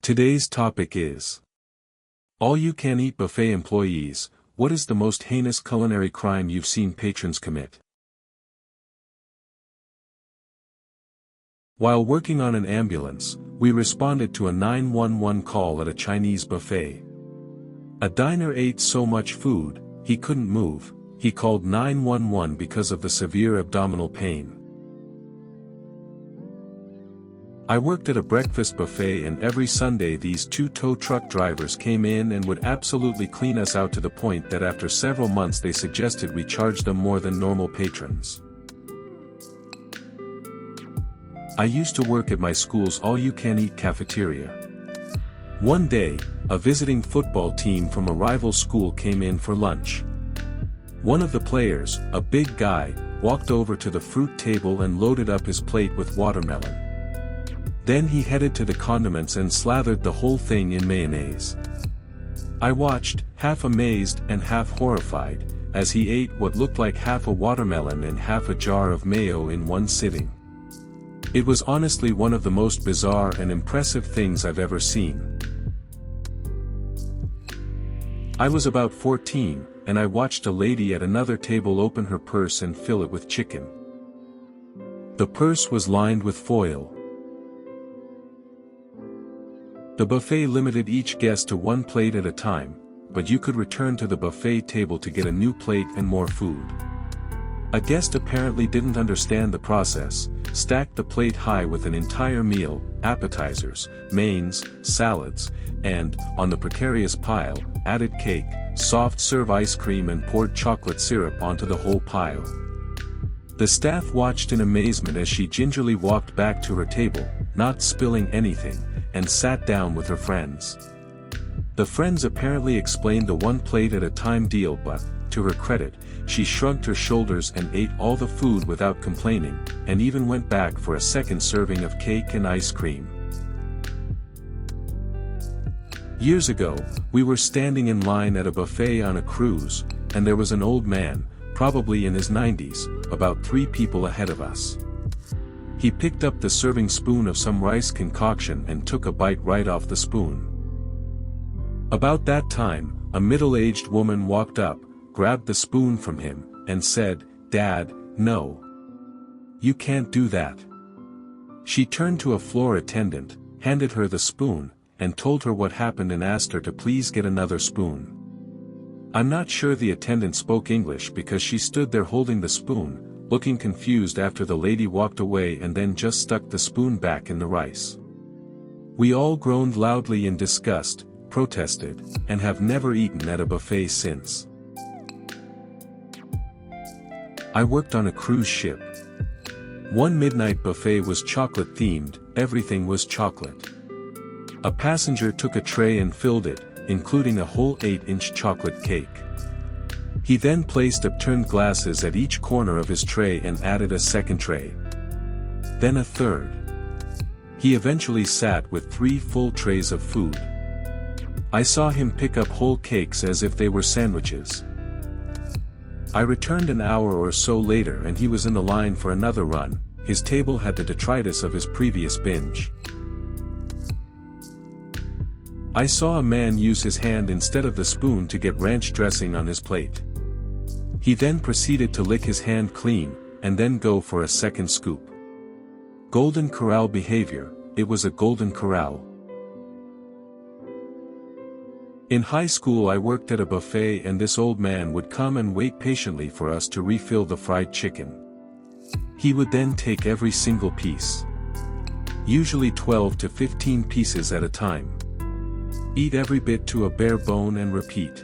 Today's topic is all-you-can-eat buffet employees. What is the most heinous culinary crime you've seen patrons commit? While working on an ambulance, we responded to a 911 call at a Chinese buffet. A diner ate so much food, he couldn't move. He called 911 because of the severe abdominal pain. I worked at a breakfast buffet, and every Sunday these two tow truck drivers came in and would absolutely clean us out, to the point that after several months they suggested we charge them more than normal patrons. I used to work at my school's all-you-can-eat cafeteria. One day, a visiting football team from a rival school came in for lunch. One of the players, a big guy, walked over to the fruit table and loaded up his plate with watermelon. Then he headed to the condiments and slathered the whole thing in mayonnaise. I watched, half amazed and half horrified, as he ate what looked like half a watermelon and half a jar of mayo in one sitting. It was honestly one of the most bizarre and impressive things I've ever seen. I was about 14, and I watched a lady at another table open her purse and fill it with chicken. The purse was lined with foil. The buffet limited each guest to one plate at a time, but you could return to the buffet table to get a new plate and more food. A guest apparently didn't understand the process, stacked the plate high with an entire meal, appetizers, mains, salads, and, on the precarious pile, added cake, soft serve ice cream and poured chocolate syrup onto the whole pile. The staff watched in amazement as she gingerly walked back to her table, not spilling anything, and sat down with her friends. The friends apparently explained the one plate at a time deal, but, to her credit, she shrugged her shoulders and ate all the food without complaining, and even went back for a second serving of cake and ice cream. Years ago, we were standing in line at a buffet on a cruise, and there was an old man, probably in his 90s, about 3 people ahead of us. He picked up the serving spoon of some rice concoction and took a bite right off the spoon. About that time, a middle-aged woman walked up, grabbed the spoon from him, and said, "Dad, no. You can't do that." She turned to a floor attendant, handed her the spoon, and told her what happened and asked her to please get another spoon. I'm not sure the attendant spoke English because she stood there holding the spoon, looking confused after the lady walked away and then just stuck the spoon back in the rice. We all groaned loudly in disgust, protested, and have never eaten at a buffet since. I worked on a cruise ship. One midnight buffet was chocolate-themed, everything was chocolate. A passenger took a tray and filled it, including a whole 8-inch chocolate cake. He then placed upturned glasses at each corner of his tray and added a second tray. Then a third. He eventually sat with 3 full trays of food. I saw him pick up whole cakes as if they were sandwiches. I returned an hour or so later and he was in the line for another run. His table had the detritus of his previous binge. I saw a man use his hand instead of the spoon to get ranch dressing on his plate. He then proceeded to lick his hand clean, and then go for a second scoop. Golden Corral behavior. It was a golden corral. In high school I worked at a buffet, and this old man would come and wait patiently for us to refill the fried chicken. He would then take every single piece. Usually 12 to 15 pieces at a time. Eat every bit to a bare bone and repeat.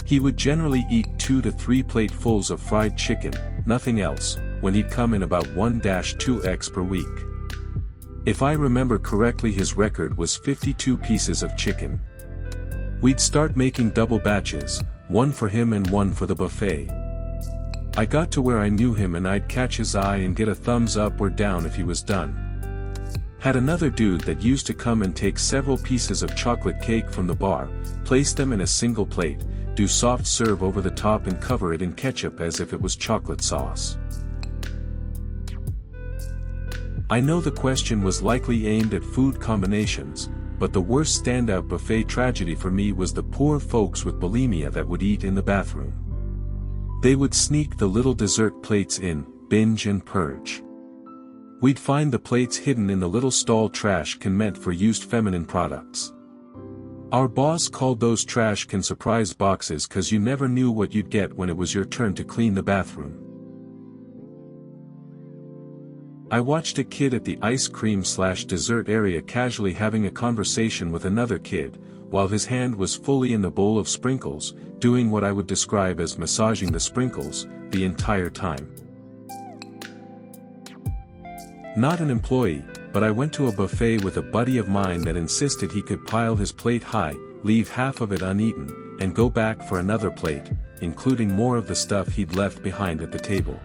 He would generally eat 2 to 3 platefuls of fried chicken, nothing else, when he'd come in about 1-2 per week. If I remember correctly, his record was 52 pieces of chicken. We'd start making double batches, one for him and one for the buffet. I got to where I knew him and I'd catch his eye and get a thumbs up or down if he was done. Had another dude that used to come and take several pieces of chocolate cake from the bar, place them in a single plate, do soft serve over the top and cover it in ketchup as if it was chocolate sauce. I know the question was likely aimed at food combinations, but the worst standout buffet tragedy for me was the poor folks with bulimia that would eat in the bathroom. They would sneak the little dessert plates in, binge and purge. We'd find the plates hidden in the little stall trash can meant for used feminine products. Our boss called those trash can surprise boxes cause you never knew what you'd get when it was your turn to clean the bathroom. I watched a kid at the ice cream/dessert area casually having a conversation with another kid, while his hand was fully in the bowl of sprinkles, doing what I would describe as massaging the sprinkles, the entire time. Not an employee, but I went to a buffet with a buddy of mine that insisted he could pile his plate high, leave half of it uneaten, and go back for another plate, including more of the stuff he'd left behind at the table.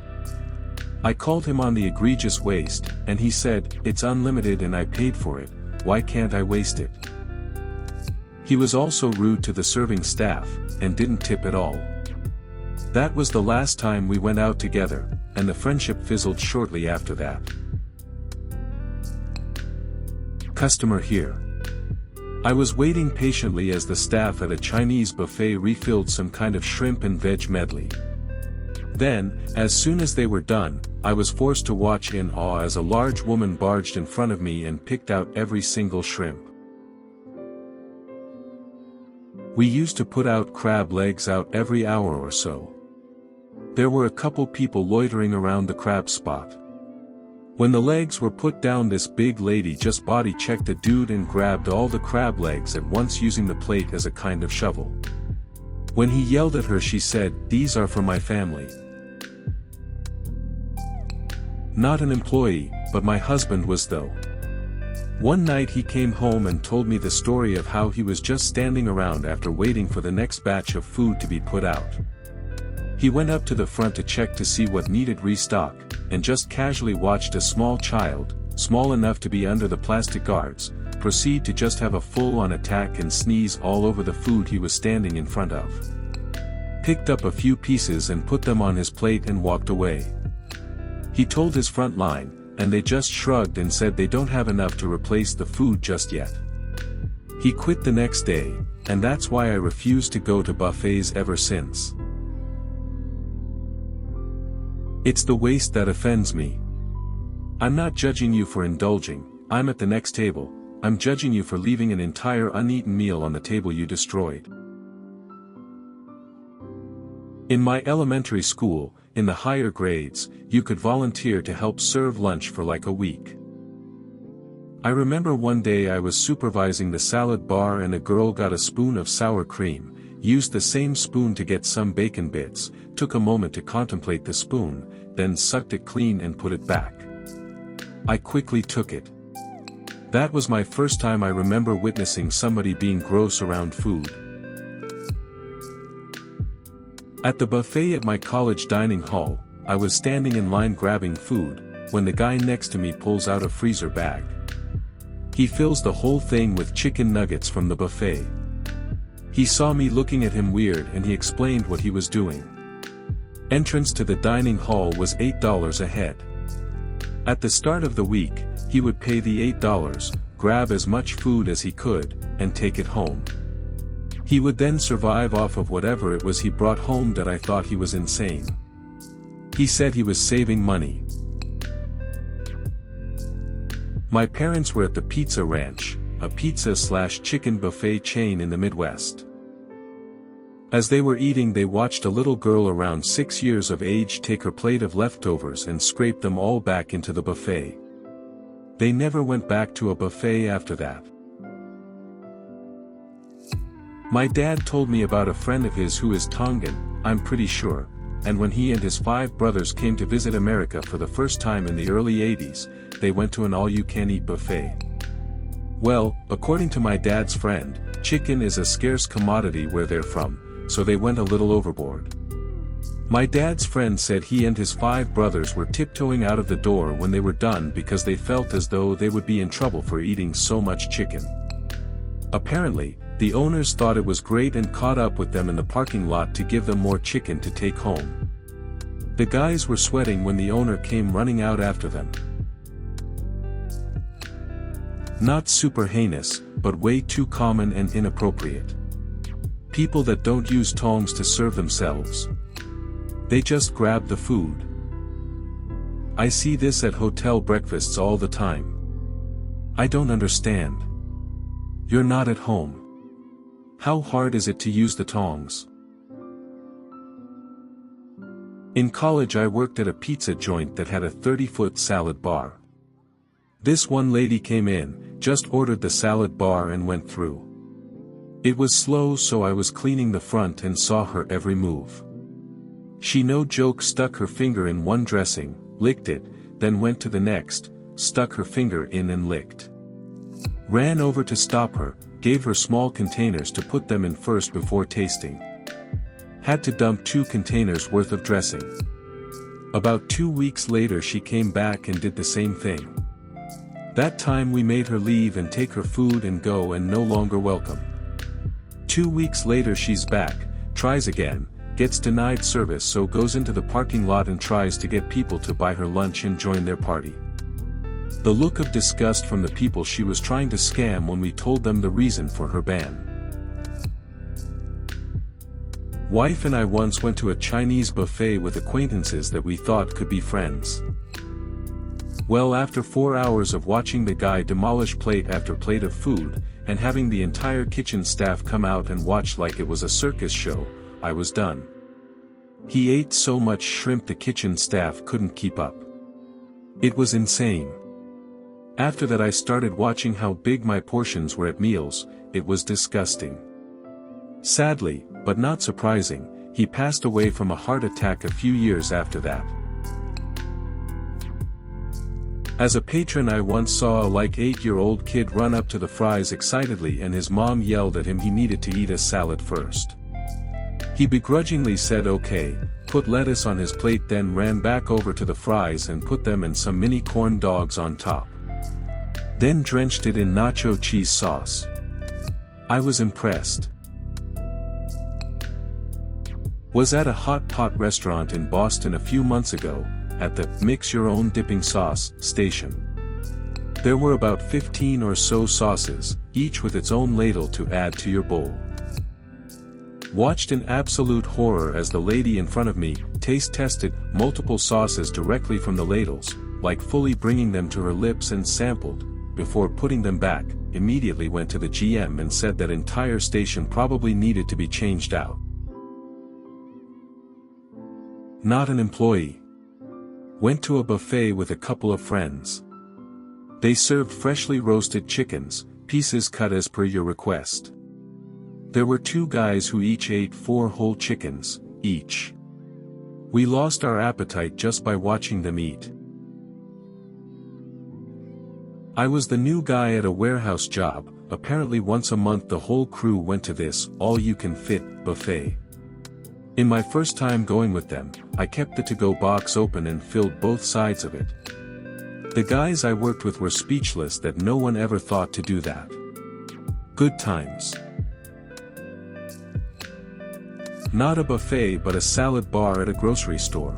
I called him on the egregious waste, and he said, "It's unlimited and I paid for it, why can't I waste it?" He was also rude to the serving staff, and didn't tip at all. That was the last time we went out together, and the friendship fizzled shortly after that. Customer here. I was waiting patiently as the staff at a Chinese buffet refilled some kind of shrimp and veg medley. Then, as soon as they were done, I was forced to watch in awe as a large woman barged in front of me and picked out every single shrimp. We used to put out crab legs out every hour or so. There were a couple people loitering around the crab spot. When the legs were put down, this big lady just body checked a dude and grabbed all the crab legs at once, using the plate as a kind of shovel. When he yelled at her, she said, "These are for my family." Not an employee, but my husband was though. One night he came home and told me the story of how he was just standing around after waiting for the next batch of food to be put out. He went up to the front to check to see what needed restock, and just casually watched a small child, small enough to be under the plastic guards, proceed to just have a full-on attack and sneeze all over the food he was standing in front of. Picked up a few pieces and put them on his plate and walked away. He told his front line, and they just shrugged and said they don't have enough to replace the food just yet. He quit the next day, and that's why I refused to go to buffets ever since. It's the waste that offends me. I'm not judging you for indulging, I'm at the next table, I'm judging you for leaving an entire uneaten meal on the table you destroyed. In my elementary school, in the higher grades, you could volunteer to help serve lunch for like a week. I remember one day I was supervising the salad bar and a girl got a spoon of sour cream, used the same spoon to get some bacon bits, took a moment to contemplate the spoon, then sucked it clean and put it back. I quickly took it. That was my first time I remember witnessing somebody being gross around food. At the buffet at my college dining hall, I was standing in line grabbing food, when the guy next to me pulls out a freezer bag. He fills the whole thing with chicken nuggets from the buffet. He saw me looking at him weird and he explained what he was doing. Entrance to the dining hall was $8 a head. At the start of the week, he would pay the $8, grab as much food as he could, and take it home. He would then survive off of whatever it was he brought home. That I thought he was insane. He said he was saving money. My parents were at the Pizza Ranch, a pizza/chicken buffet chain in the Midwest. As they were eating, they watched a little girl around 6 years of age take her plate of leftovers and scrape them all back into the buffet. They never went back to a buffet after that. My dad told me about a friend of his who is Tongan, I'm pretty sure, and when he and his 5 brothers came to visit America for the first time in the early 80s, they went to an all-you-can-eat buffet. Well, according to my dad's friend, chicken is a scarce commodity where they're from, so they went a little overboard. My dad's friend said he and his 5 brothers were tiptoeing out of the door when they were done because they felt as though they would be in trouble for eating so much chicken. Apparently, the owners thought it was great and caught up with them in the parking lot to give them more chicken to take home. The guys were sweating when the owner came running out after them. Not super heinous, but way too common and inappropriate. People that don't use tongs to serve themselves. They just grab the food. I see this at hotel breakfasts all the time. I don't understand. You're not at home. How hard is it to use the tongs? In college I worked at a pizza joint that had a 30-foot salad bar. This one lady came in, just ordered the salad bar and went through. It was slow, so I was cleaning the front and saw her every move. She no joke stuck her finger in one dressing, licked it, then went to the next, stuck her finger in and licked. Ran over to stop her, gave her small containers to put them in first before tasting. Had to dump 2 containers worth of dressing. About 2 weeks later she came back and did the same thing. That time we made her leave and take her food and go and no longer welcome. 2 weeks later she's back, tries again, gets denied service, so goes into the parking lot and tries to get people to buy her lunch and join their party. The look of disgust from the people she was trying to scam when we told them the reason for her ban. Wife and I once went to a Chinese buffet with acquaintances that we thought could be friends. Well, after 4 hours of watching the guy demolish plate after plate of food, and having the entire kitchen staff come out and watch like it was a circus show, I was done. He ate so much shrimp the kitchen staff couldn't keep up. It was insane. After that I started watching how big my portions were at meals. It was disgusting. Sadly, but not surprising, he passed away from a heart attack a few years after that. As a patron I once saw a like 8-year-old kid run up to the fries excitedly and his mom yelled at him he needed to eat a salad first. He begrudgingly said okay, put lettuce on his plate, then ran back over to the fries and put them and some mini corn dogs on top. Then drenched it in nacho cheese sauce. I was impressed. Was at a hot pot restaurant in Boston a few months ago, at the Mix Your Own Dipping Sauce station. There were about 15 or so sauces, each with its own ladle to add to your bowl. Watched in absolute horror as the lady in front of me taste tested multiple sauces directly from the ladles, like fully bringing them to her lips, and sampled, before putting them back, immediately went to the GM and said that entire station probably needed to be changed out. Not an employee. Went to a buffet with a couple of friends. They served freshly roasted chickens, pieces cut as per your request. There were 2 guys who each ate 4 whole chickens, each. We lost our appetite just by watching them eat. I was the new guy at a warehouse job. Apparently once a month the whole crew went to this all-you-can-fit buffet. In my first time going with them, I kept the to-go box open and filled both sides of it. The guys I worked with were speechless that no one ever thought to do that. Good times. Not a buffet but a salad bar at a grocery store.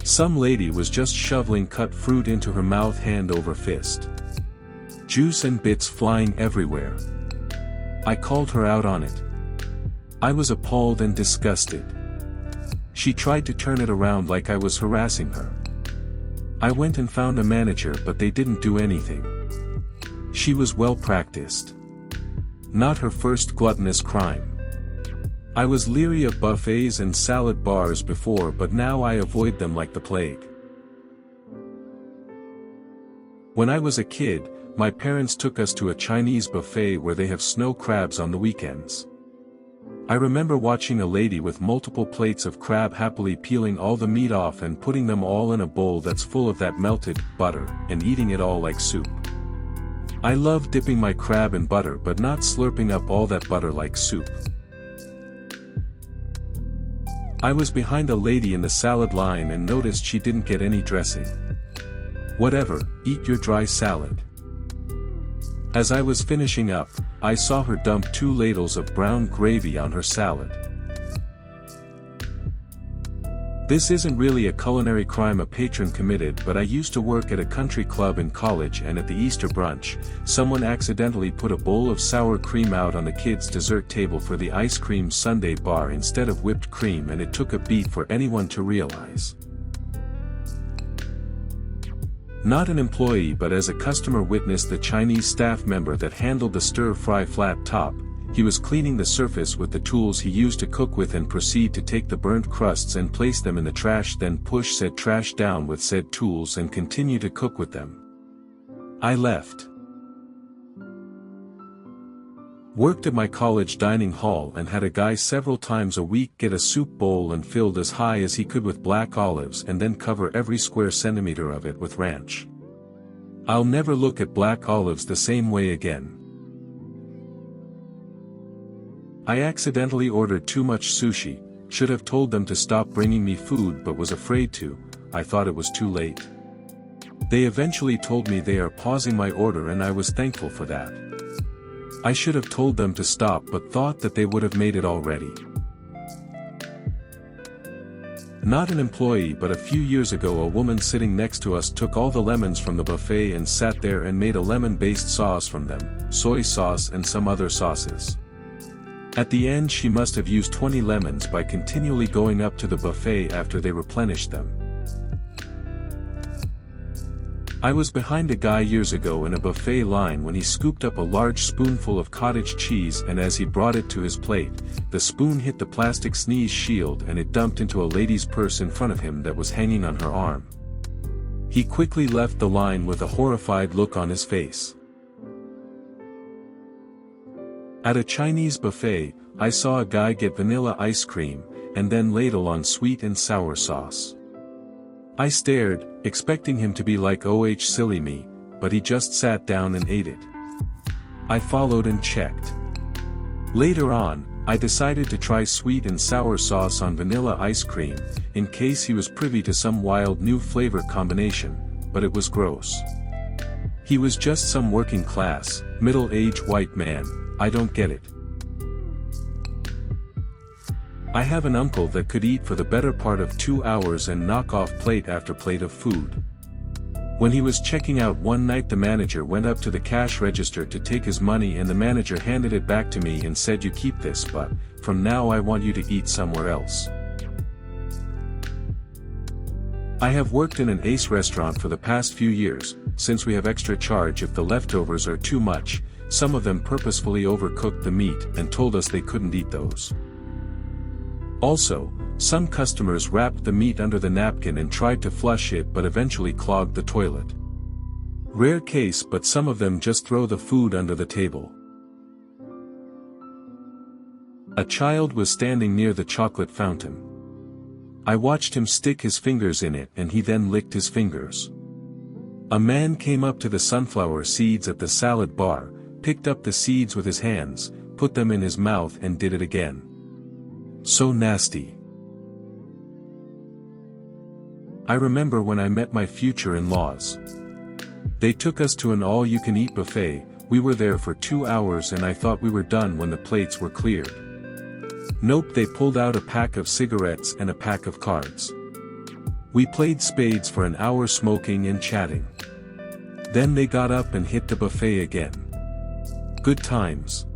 Some lady was just shoveling cut fruit into her mouth hand over fist. Juice and bits flying everywhere. I called her out on it. I was appalled and disgusted. She tried to turn it around like I was harassing her. I went and found a manager, but they didn't do anything. She was well practiced. Not her first gluttonous crime. I was leery of buffets and salad bars before, but now I avoid them like the plague. When I was a kid, my parents took us to a Chinese buffet where they have snow crabs on the weekends. I remember watching a lady with multiple plates of crab happily peeling all the meat off and putting them all in a bowl that's full of that melted butter, and eating it all like soup. I love dipping my crab in butter but not slurping up all that butter like soup. I was behind a lady in the salad line and noticed she didn't get any dressing. Whatever, eat your dry salad. As I was finishing up, I saw her dump 2 ladles of brown gravy on her salad. This isn't really a culinary crime a patron committed, but I used to work at a country club in college, and at the Easter brunch, someone accidentally put a bowl of sour cream out on the kids' dessert table for the ice cream sundae bar instead of whipped cream, and it took a beat for anyone to realize. Not an employee but as a customer witnessed the Chinese staff member that handled the stir-fry flat top. He was cleaning the surface with the tools he used to cook with and proceed to take the burnt crusts and place them in the trash, then push said trash down with said tools and continue to cook with them. I left. Worked at my college dining hall and had a guy several times a week get a soup bowl and filled as high as he could with black olives and then cover every square centimeter of it with ranch. I'll never look at black olives the same way again. I accidentally ordered too much sushi, should have told them to stop bringing me food but was afraid to. I thought it was too late. They eventually told me they are pausing my order and I was thankful for that. I should have told them to stop but thought that they would have made it already. Not an employee but a few years ago a woman sitting next to us took all the lemons from the buffet and sat there and made a lemon-based sauce from them, soy sauce and some other sauces. At the end she must have used 20 lemons by continually going up to the buffet after they replenished them. I was behind a guy years ago in a buffet line when he scooped up a large spoonful of cottage cheese, and as he brought it to his plate, the spoon hit the plastic sneeze shield and it dumped into a lady's purse in front of him that was hanging on her arm. He quickly left the line with a horrified look on his face. At a Chinese buffet, I saw a guy get vanilla ice cream, and then ladle on sweet and sour sauce. I stared, expecting him to be like "Oh silly me," but he just sat down and ate it. I followed and checked. Later on, I decided to try sweet and sour sauce on vanilla ice cream, in case he was privy to some wild new flavor combination, but it was gross. He was just some working class, middle-aged white man. I don't get it. I have an uncle that could eat for the better part of 2 hours and knock off plate after plate of food. When he was checking out one night, the manager went up to the cash register to take his money and the manager handed it back to me and said, "You keep this, but from now I want you to eat somewhere else." I have worked in an Ace restaurant for the past few years. Since we have extra charge if the leftovers are too much, some of them purposefully overcooked the meat and told us they couldn't eat those. Also, some customers wrapped the meat under the napkin and tried to flush it but eventually clogged the toilet. Rare case, but some of them just throw the food under the table. A child was standing near the chocolate fountain. I watched him stick his fingers in it and he then licked his fingers. A man came up to the sunflower seeds at the salad bar, picked up the seeds with his hands, put them in his mouth and did it again. So nasty. I remember when I met my future in-laws. They took us to an all-you-can-eat buffet. We were there for 2 hours and I thought we were done when the plates were cleared. Nope, they pulled out a pack of cigarettes and a pack of cards. We played spades for an hour smoking and chatting. Then they got up and hit the buffet again. Good times.